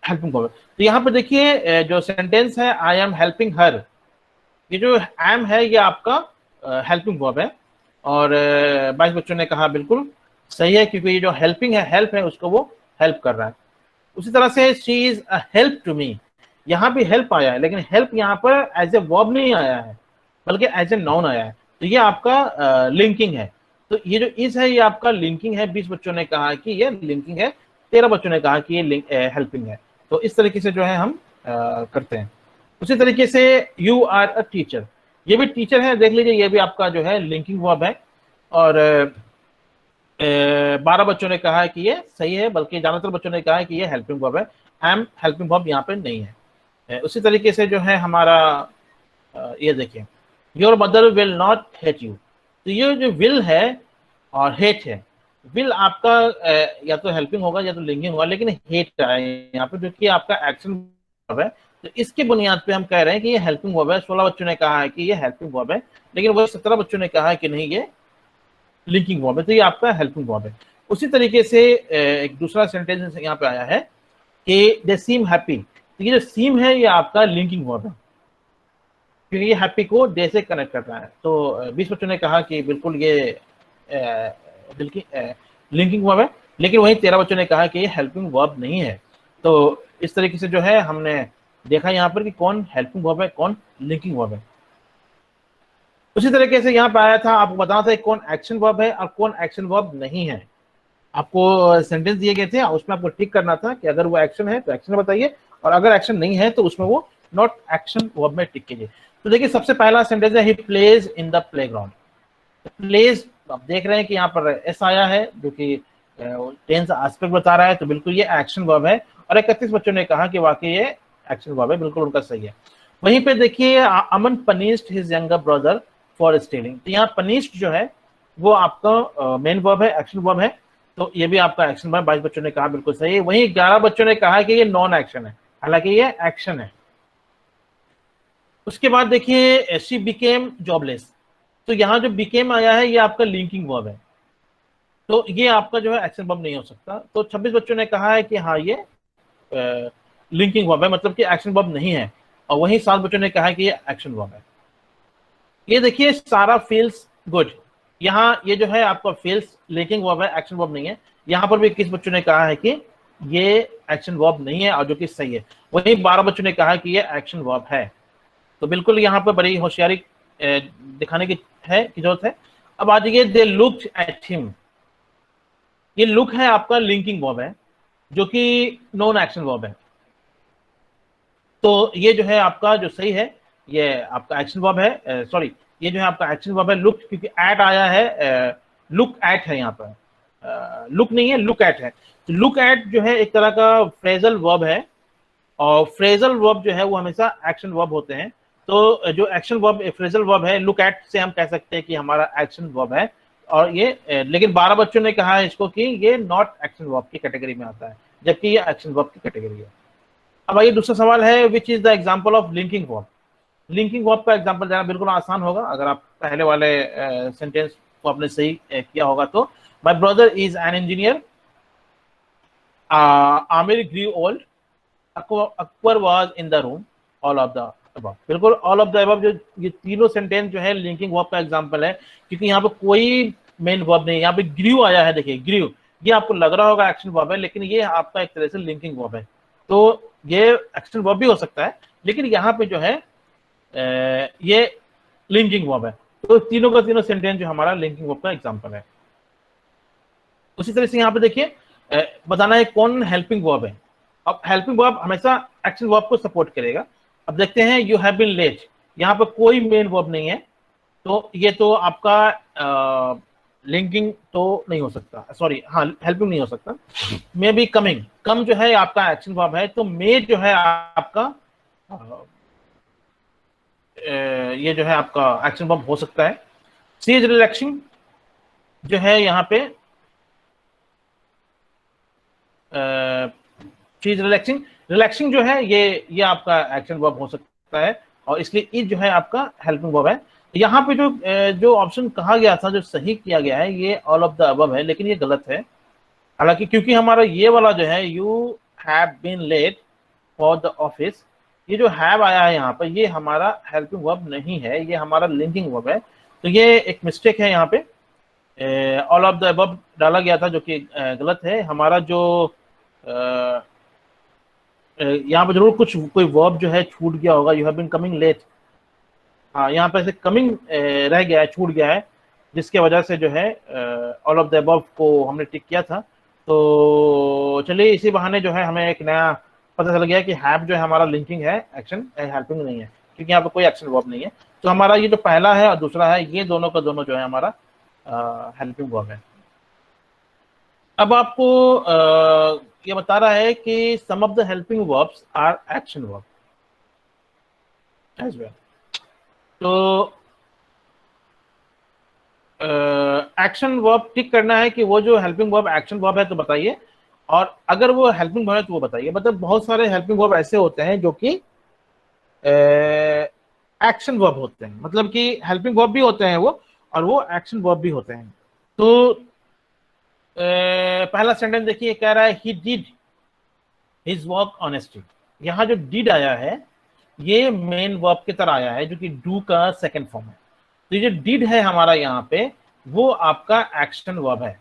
S1: हेल्पिंग वर्ब है। तो यहाँ पे देखिए जो सेंटेंस है आई एम हेल्पिंग हर, ये जो एम है ये आपका हेल्पिंग वर्ब है। और 22 बच्चों ने कहा बिल्कुल सही है, क्योंकि ये जो हेल्पिंग है, हेल्प है, उसको वो हेल्प कर रहा है। उसी तरह से she is a help to me, यहाँ भी हेल्प आया है, लेकिन हेल्प यहाँ पर एज ए वर्ब नहीं आया है, बल्कि एज ए नाउन आया है। तो ये आपका लिंकिंग है। तो ये जो इज है ये आपका लिंकिंग है। 20 बच्चों ने कहा कि ये लिंकिंग है, 13 बच्चों ने कहा कि ये हेल्पिंग है। तो इस तरीके से जो है हम करते हैं। उसी तरीके से यू आर अ टीचर, ये भी टीचर है, देख लीजिए ये भी आपका जो है लिंकिंग वर्ब है। और 12 बच्चों ने कहा है कि ये सही है, बल्कि ज्यादातर बच्चों ने कहा है कि ये हेल्पिंग वर्ब है। एम हेल्पिंग वर्ब यहाँ पे नहीं है। उसी तरीके से जो है हमारा ये देखिए, your mother will not hate you. तो ये जो विल है और हेट है, विल आपका या तो हेल्पिंग होगा या तो लिंकिंग होगा, लेकिन हेट है यहाँ पे, जो कि आपका एक्शन वर्ब है। तो इसकी बुनियाद पे हम कह रहे हैं कि ये हेल्पिंग वर्ब है। 16 बच्चों ने कहा है कि ये हेल्पिंग वर्ब है, लेकिन वही 17 बच्चों ने कहा है कि नहीं ये लिंकिंग वर्ब है। तो ये आपका हेल्पिंग वर्ब है। उसी तरीके से एक दूसरा सेंटेंस यहाँ पे आया है कि दे सीम हैप्पी। तो ये जो सीम है ये आपका लिंकिंग वर्ब है, क्योंकि ये हैप्पी को डे से कनेक्ट करता है। तो 20 बच्चों ने कहा कि बिल्कुल ये लिंकिंग वर्ब है, लेकिन वहीं 13 बच्चों ने कहा कि ये हेल्पिंग वर्ब नहीं है। तो इस तरीके से जो है हमने देखा यहाँ पर कि कौन हेल्पिंग वर्ब है, कौन लिंकिंग वर्ब है। उसी तरीके से यहाँ पे आया था, आपको बताना था कौन एक्शन वर्ब है और कौन एक्शन वर्ब नहीं है। आपको सेंटेंस दिए गए थे, उसमें आपको टिक करना था कि अगर वो एक्शन है तो एक्शन बताइए, और अगर एक्शन नहीं है तो उसमें वो नॉट एक्शन वर्ब में टिक कीजिए। तो देखिए सबसे पहला सेंटेंस है he plays in the playground. Plays आप देख रहे हैं कि यहाँ पर एस आया है, जो कि टेंस एस्पेक्ट बता रहा है, तो बिल्कुल ये एक्शन वर्ब है। और 31 बच्चों ने कहा कि वाकई ये एक्शन वर्ब है, बिल्कुल उनका सही है। वहीं पे देखिए Aman punished his younger brother for stealing. तो यहाँ पनिश्ड जो है वो आपका मेन वर्ब है, एक्शन वर्ब है। तो ये भी आपका एक्शन वर्ब, 22 बच्चों ने कहा बिल्कुल सही है। वहीं 11 बच्चों ने कहा कि ये नॉन एक्शन है, हालांकि ये एक्शन है। उसके बाद देखिए शी बिकेम जॉबलेस। तो यहाँ जो बिकेम आया है ये आपका लिंकिंग वर्ब है, तो ये आपका जो है एक्शन वर्ब नहीं हो सकता। तो 26 बच्चों ने कहा है कि हाँ ये लिंकिंग वर्ब है, मतलब कि एक्शन वर्ब नहीं है। और वहीं 7 बच्चों ने कहा है कि ये एक्शन वर्ब है। ये देखिए सारा फील्स गुड, यहाँ ये जो है आपका फील्स लिंकिंग वर्ब है, एक्शन वर्ब नहीं है। यहाँ पर भी 21 बच्चों ने कहा है कि ये एक्शन वर्ब नहीं है, और जो कि सही है। वहीं 12 बच्चों ने कहा कि ये एक्शन वर्ब है। तो बिल्कुल यहाँ पर बड़ी होशियारी दिखाने की जरूरत है। अब आ जाइए दे लुक्ड एट हिम। ये लुक है आपका लिंकिंग वर्ब है, जो कि नॉन एक्शन वर्ब है। तो ये जो है आपका जो सही है, ये आपका एक्शन वर्ब है, सॉरी ये जो है आपका एक्शन वर्ब है लुक, क्योंकि एट आया है, लुक एट है यहाँ पर, लुक नहीं है, लुक एट है। तो लुक एट जो है एक तरह का फ्रेजल वर्ब है, और फ्रेजल वर्ब जो है वो हमेशा एक्शन वर्ब होते हैं। तो जो एक्शन वर्ब फ्रेजल वर्ब है लुक एट से हम कह सकते हैं कि हमारा एक्शन वर्ब है, और ये लेकिन 12 बच्चों ने कहा है इसको कि ये नॉट एक्शन वर्ब की कैटेगरी में आता है, जबकि ये एक्शन वर्ब की कैटेगरी है। अब आइए दूसरा सवाल है, which is the example of linking verb. Linking verb का एग्जाम्पल देना बिल्कुल आसान होगा अगर आप पहले वाले सेंटेंस को आपने सही किया होगा तो। My brother is an engineer, Aamir grew old, Akbar was in the room, all of the above. बिल्कुल ऑल ऑफ द अबव जो ये तीनों सेंटेंस जो है लिंकिंग वर्ब का एग्जांपल है, क्योंकि यहाँ पे कोई मेन वर्ब नहीं है। यहाँ पे ग्रीव आया है, देखिए ग्रीव, ये आपको लग रहा होगा एक्शन वर्ब है, लेकिन ये आपका एक तरह से लिंकिंग वर्ब है। तो ये एक्शन वर्ब भी हो सकता है, लेकिन यहाँ पे जो है ये लिंकिंग वर्ब है। तो तीनों का तीनों सेंटेंस जो हमारा लिंकिंग वर्ब का एग्जांपल है। उसी तरह से यहाँ पे देखिए बताना है कौन हेल्पिंग वर्ब है। अब हेल्पिंग वर्ब हमेशा एक्शन वर्ब को सपोर्ट करेगा। अब देखते हैं, यू हैव बीन लेट, यहाँ पर कोई मेन वर्ब नहीं है, तो ये तो आपका लिंकिंग तो नहीं हो सकता, सॉरी हाँ हेल्पिंग नहीं हो सकता। मे बी कमिंग, कम जो है आपका एक्शन वर्ब है, तो मे जो है आपका ये जो है आपका एक्शन वर्ब हो सकता है। सी इज रिलैक्सिंग जो है यहाँ पे शी इज रिलैक्सिंग, रिलैक्सिंग जो है ये आपका एक्शन वर्ब हो सकता है, और इसलिए इज जो है आपका हेल्पिंग वर्ब है। यहाँ पे जो ऑप्शन कहा गया था, जो सही किया गया है, ये ऑल ऑफ द अबव है, लेकिन ये गलत है। हालांकि क्योंकि हमारा ये वाला जो है you have been late for the office, ये जो हैव आया है यहाँ पर, ये हमारा हेल्पिंग वर्ब नहीं है, ये हमारा लिंकिंग वर्ब है। तो ये एक मिस्टेक है, यहाँ पे ऑल ऑफ द अबव डाला गया था, जो कि गलत है। हमारा जो यहाँ पर जरूर कोई वर्ब जो है छूट गया होगा, you have been coming late, हाँ यहाँ पर ऐसे कमिंग रह गया है, छूट गया है, जिसके वजह से जो है ऑल ऑफ द अबव को हमने टिक किया था। तो चलिए इसी बहाने जो है हमें एक नया पता चल गया कि हैव जो है हमारा लिंकिंग है, एक्शन हेल्पिंग नहीं है, क्योंकि यहाँ पर कोई एक्शन वर्ब नहीं है। तो हमारा ये जो पहला है और दूसरा है, ये दोनों का दोनों जो है हमारा हेल्पिंग वर्ब है। अब आपको ये बता रहा है कि some of the helping verbs are action verb as well. तो एक्शन वर्ब टिक करना है कि वो जो हेल्पिंग वर्ब एक्शन वर्ब है तो बताइए, और अगर वो हेल्पिंग वर्ब है तो वो बताइए। मतलब बहुत सारे हेल्पिंग वर्ब ऐसे होते हैं जो कि एक्शन वर्ब होते हैं, मतलब कि हेल्पिंग वर्ब भी होते हैं वो, और वो एक्शन वर्ब भी होते हैं। तो पहला सेंटेंस देखिए, कह रहा है he did his work honestly. यहाँ जो डिड आया है ये मेन वर्ब की तरह आया है, जो कि डू का सेकंड फॉर्म है। तो ये जो डिड है हमारा यहाँ पे, वो आपका एक्शन वर्ब है।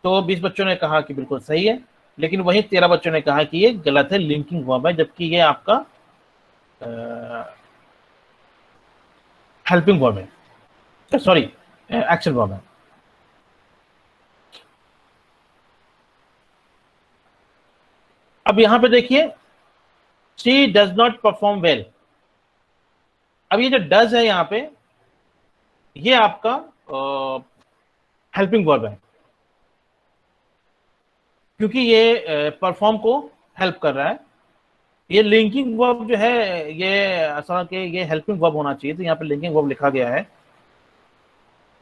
S1: तो 20 बच्चों ने कहा कि बिल्कुल सही है, लेकिन वही 13 बच्चों ने कहा कि ये गलत है, लिंकिंग वर्ब है, जबकि ये आपका हेल्पिंग वर्ब है, सॉरी एक्शन वर्ब है। अब यहां पे देखिए, she does not perform well. अब ये जो डज है यहाँ पे, ये आपका हेल्पिंग वर्ब है, क्योंकि ये परफॉर्म को हेल्प कर रहा है। ये लिंकिंग वर्ब जो है ये असल के ये हेल्पिंग वर्ब होना चाहिए, तो यहाँ पे लिंकिंग वर्ब लिखा गया है,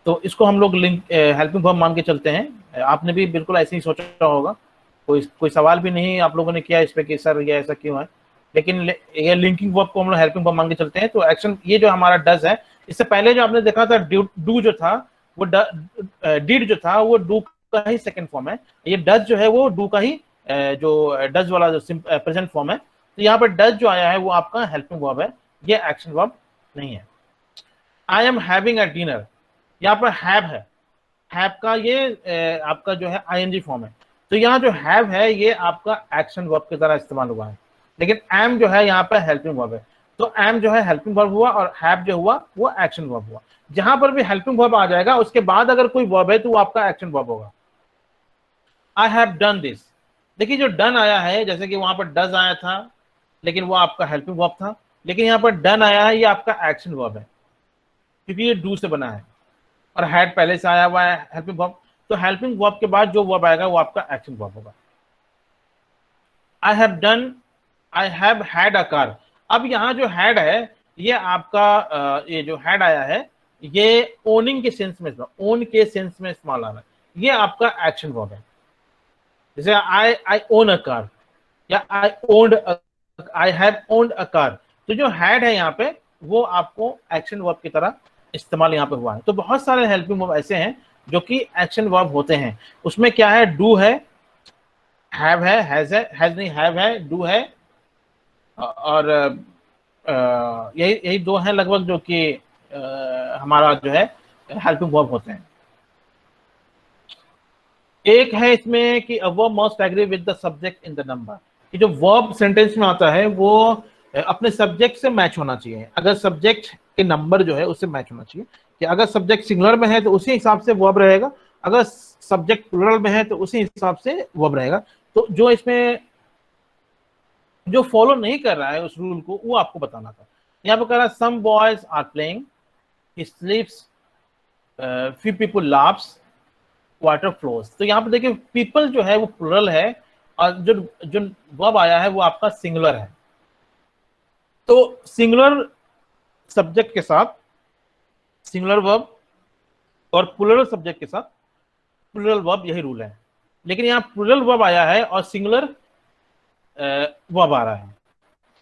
S1: तो इसको हम लोग हेल्पिंग वर्ब मान के चलते हैं। आपने भी बिल्कुल ऐसे ही सोचा होगा, कोई सवाल भी नहीं आप लोगों ने किया इस पे कि सर ये ऐसा क्यों है, लेकिन ये लिंकिंग वर्ब को हम लोग हेल्पिंग वर्ब मान के चलते हैं। तो एक्शन ये जो हमारा डज है, इससे पहले जो आपने देखा था डू जो था वो डिड जो था वो डू का ही सेकंड फॉर्म है। ये डज जो है वो डू का ही जो डज वाला जो प्रेजेंट फॉर्म है। तो यहाँ पर डज जो आया है वो आपका हेल्पिंग वर्ब है, ये एक्शन वर्ब नहीं है। I am having a dinner, यहाँ पर हैव है, हैव का ये आपका जो है आईएनजी फॉर्म है। तो यहाँ जो हैव है ये आपका एक्शन वर्ब की तरह इस्तेमाल हुआ है, लेकिन एम जो है यहाँ पर हेल्पिंग वर्ब है। तो एम जो है हेल्पिंग वर्ब हुआ, और हैव जो हुआ वो एक्शन वर्ब हुआ। जहां पर भी हेल्पिंग वर्ब आ जाएगा उसके बाद अगर कोई वर्ब है तो वो आपका एक्शन वर्ब होगा। आई हैव डन दिस, देखिए जो डन आया है, जैसे कि वहां पर डज आया था, लेकिन वो आपका हेल्पिंग वर्ब था। लेकिन यहाँ पर डन आया है, ये आपका एक्शन वर्ब है क्योंकि ये डू से बना है और हैड पहले से आया हुआ है हेल्पिंग वर्ब। तो हेल्पिंग वर्ब के बाद जो वर्ब आएगा वो आपका एक्शन वर्ब होगा। I have done, I have had a car. अब यहाँ जो हैड है ये आपका ये जो हैड आया है ये ओनिंग के सेंस में, ओन के सेंस में इस्तेमाल आ रहा है, ये आपका एक्शन वर्ब है। जैसे आई ओन अ कार या I have owned a car, तो जो हैड है यहाँ पे वो आपको एक्शन वर्ब की तरह इस्तेमाल यहाँ पे हुआ है। तो बहुत सारे हेल्पिंग वर्ब ऐसे हैं जो कि एक्शन वर्ब होते हैं। उसमें क्या है, डू है, हैव है, हैज नहीं, हैव है, डू है, और यही यही दो हैं लगभग जो कि हमारा जो है हेल्पिंग वर्ब होते हैं। एक है इसमें कि a verb must agree with the subject in the number, कि जो वर्ब सेंटेंस में आता है वो अपने सब्जेक्ट से मैच होना चाहिए। अगर सब्जेक्ट के नंबर जो है उससे मैच होना चाहिए, कि अगर सब्जेक्ट सिंगुलर में है तो उसी हिसाब से वर्ब रहेगा, अगर सब्जेक्ट प्लुरल में है तो उसी हिसाब से वर्ब रहेगा। तो जो इसमें जो फॉलो नहीं कर रहा है उस रूल को, वो आपको बताना था। यहाँ पर कह रहा है some boys are playing, he sleeps, few people laughs, water flows. तो यहाँ पे देखिए पीपल जो है वो प्लुरल है और जो जो वर्ब आया है वो आपका सिंगुलर है। तो सिंगुलर सब्जेक्ट के साथ सिंगुलर वर्ब और प्लुरल सब्जेक्ट के साथ प्लुरल वर्ब, यही रूल है। लेकिन यहाँ प्लुरल वर्ब आया है और सिंगुलर वर्ब आ रहा है,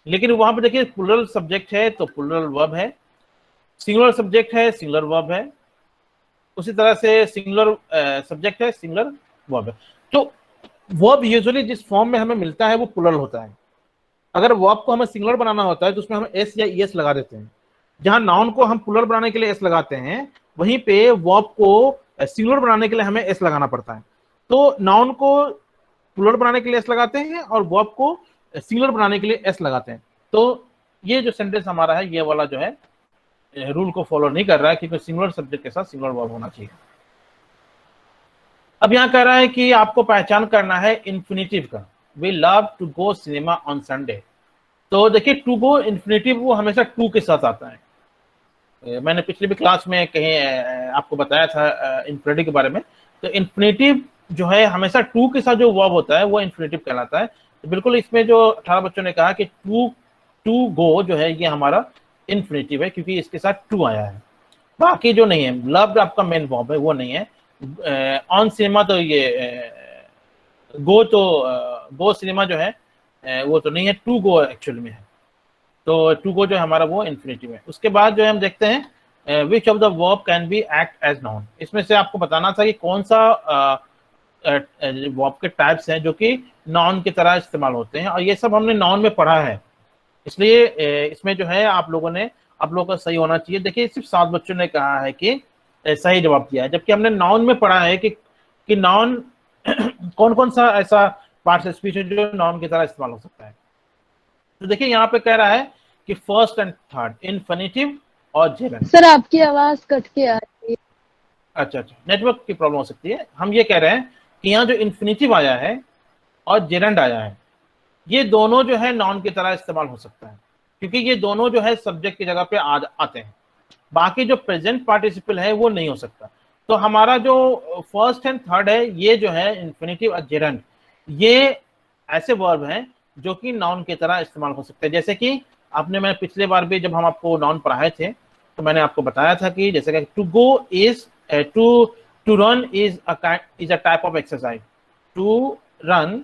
S1: लेकिन वहां पे देखिए प्लुरल सब्जेक्ट है तो प्लुरल वर्ब है, सिंगुलर सब्जेक्ट है सिंगुलर वर्ब है, उसी तरह से सिंगुलर सब्जेक्ट है सिंगुलर वर्ब है। तो वर्ब यूजुअली जिस फॉर्म में हमें मिलता है वो प्लुरल होता है। अगर वर्ब को हमें सिंगुलर बनाना होता है तो उसमें हम एस या ईएस लगा देते हैं। जहां नाउन को हम प्लुरल बनाने के लिए एस लगाते हैं, वहीं पे वर्ब को सिंगुलर बनाने के लिए हमें एस लगाना पड़ता है। तो नाउन को प्लुरल बनाने के लिए एस लगाते हैं और वर्ब को सिंगुलर बनाने के लिए एस लगाते हैं। तो ये जो सेंटेंस हमारा है ये वाला जो है रूल को फॉलो नहीं कर रहा है, क्योंकि सिंगुलर सब्जेक्ट के साथ सिंगुलर वर्ब होना चाहिए। अब यहाँ कह रहा है कि आपको पहचान करना है इन्फिनिटिव का। We love to go cinema on Sunday. तो देखिए टू गो इन्फिनिटिव वो हमेशा टू के साथ आता है। मैंने पिछली भी क्लास में कहीं आपको बताया था इन्फिनिटिव के बारे में। तो इन्फिनिटिव जो है हमेशा टू के साथ जो वर्ब होता है वो इन्फिनिटिव कहलाता है। तो बिल्कुल इसमें जो 18 बच्चों ने कहा कि टू गो जो है ये हमारा इन्फिनिटिव है, क्योंकि इसके साथ टू आया है। बाकी जो नहीं है, लव आपका मेन वर्ब है वो नहीं है। ऑन सिनेमा तो ये गो सिनेमा जो है वो तो नहीं है, टू गो एक्चुअल में है। तो टू गो जो है हमारा वो इन्फिनिटिव है। उसके बाद जो है हम देखते हैं which of the verb can be act as noun. इसमें से आपको बताना था कि कौन सा वर्ब के टाइप्स हैं जो कि नाउन की तरह इस्तेमाल होते हैं, और ये सब हमने नाउन में पढ़ा है। इसलिए इसमें जो है आप लोगों का सही होना चाहिए। देखिए सिर्फ 7 बच्चों ने कहा है कि सही जवाब दिया है, जबकि हमने नाउन में पढ़ा है कि नाउन कौन कौन सा ऐसा पार्ट स्पीच है जो नाउन की तरह इस्तेमाल हो सकता है। तो देखिए यहाँ पे कह रहा है कि फर्स्ट एंड थर्ड इन्फिनिटिव और जेरेंड।
S4: सर आपकी आवाज कट के आ रही है।
S1: अच्छा, नेटवर्क की प्रॉब्लम हो सकती है। हम ये कह रहे हैं कि यहाँ जो इन्फिनिटिव आया है और जेरेंड आया है, ये दोनों जो है नाउन की तरह इस्तेमाल हो सकता है, क्योंकि ये दोनों जो है सब्जेक्ट की जगह पे आते हैं। बाकी जो प्रेजेंट पार्टिसिपल है वो नहीं हो सकता। तो हमारा जो फर्स्ट एंड थर्ड है ये जो है इन्फिनिटिव और जेरेंड, ये ऐसे वर्ब हैं जो कि नाउन की तरह इस्तेमाल हो सकते हैं। जैसे कि मैं पिछले बार भी जब हम आपको नाउन पढ़ाए थे तो मैंने आपको बताया था कि जैसे कि to go is to run is a type of exercise. To run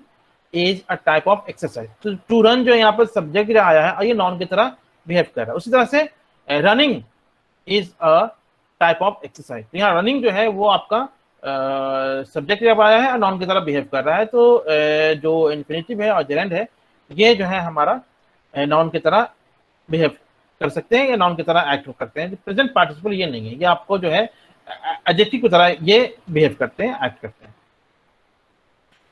S1: is a type of exercise. तो टू रन जो यहाँ पर सब्जेक्ट आया है और ये नाउन की तरह बिहेव कर रहा है। उसी तरह से running is a type of exercise. तो यहाँ रनिंग जो है वो आपका सब्जेक्ट जब आया है और नाउन की तरह बिहेव कर रहा है। तो जो इन्फिनिटिव है और जेरेंड है ये जो है हमारा नाउन की तरह बिहेव कर सकते हैं या नाउन की तरह एक्ट करते हैं। प्रेजेंट पार्टिसिपल ये नहीं है, ये आपको जो है एडजेक्टिव की तरह ये बिहेव करते हैं, एक्ट करते हैं।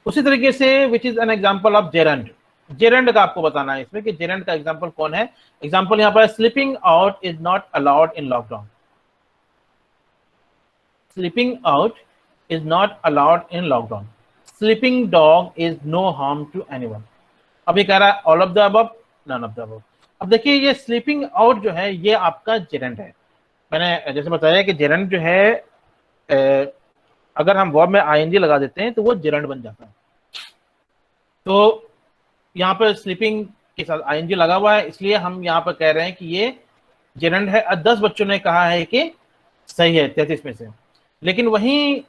S1: उसी तरीके से which is an example of gerund. Gerund का आपको बताना है इसमें कि जेरेंड का एग्जांपल कौन है। एग्जांपल यहाँ पर sleeping out is not allowed in lockdown. Sleeping out is not allowed in lockdown. Sleeping dog is no harm to anyone. अब ये कह रहा है all of the above, none of the above। अब देखिए ये स्लीपिंग आउट जो है ये आपका जेरेंड है। मैंने जैसे बताया कि जेरेंड जो है अगर हम वर्ब में आईएनजी लगा देते हैं तो वो जेरेंड बन जाता है। तो यहाँ पर स्लीपिंग के साथ आईएनजी लगा हुआ है, इसलिए हम यहाँ पर कह रहे हैं कि ये जेरेंड है। 10 बच्चों ने कहा है कि सही है 33 में से, लेकिन वहीं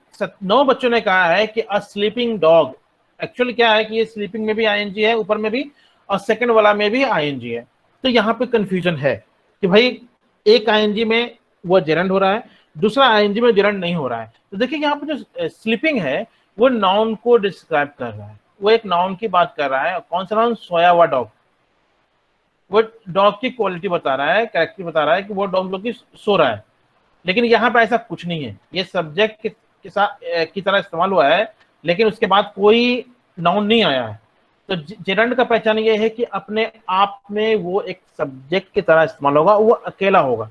S1: 9 बच्चों ने कहा है कि अ स्लीपिंग डॉग। एक्चुअली क्या है कि ये स्लीपिंग में भी आईएनजी है ऊपर में भी, और सेकंड वाला में भी आईएनजी है। तो यहाँ पे कंफ्यूजन है कि भाई एक आईएनजी में वो जेरेंड हो रहा है, दूसरा आईएनजी में जेरेंड नहीं हो रहा है। तो देखिए यहाँ पे जो स्लीपिंग है वो नाउन को डिस्क्राइब कर रहा है, वो एक नाउन की बात कर रहा है। कौन सा नाउन? सोया हुआ डॉग। वो डॉग की क्वालिटी बता रहा है, कैरेक्टर बता रहा है कि वो डॉग लोग की सो रहा है। लेकिन यहाँ पे ऐसा कुछ नहीं है, ये सब्जेक्ट के साथ की तरह इस्तेमाल हुआ है, लेकिन उसके बाद कोई नाउन नहीं आया है। तो जेरेंड का पहचान ये है कि अपने आप में वो एक सब्जेक्ट की तरह इस्तेमाल होगा, वो अकेला होगा।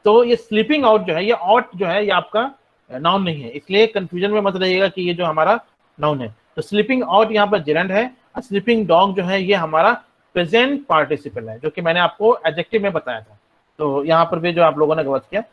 S1: तो ये स्लीपिंग आउट जो है, ये आउट जो है ये आपका नाउन नहीं है, इसलिए कंफ्यूजन में मत रहिएगा कि ये जो हमारा नाउन है। तो स्लीपिंग आउट यहाँ पर जेरेंड है, स्लीपिंग डॉग जो है ये हमारा प्रेजेंट पार्टिसिपल है, जो कि मैंने आपको एडजेक्टिव में बताया था। तो यहाँ पर भी जो आप लोगों ने गलत किया,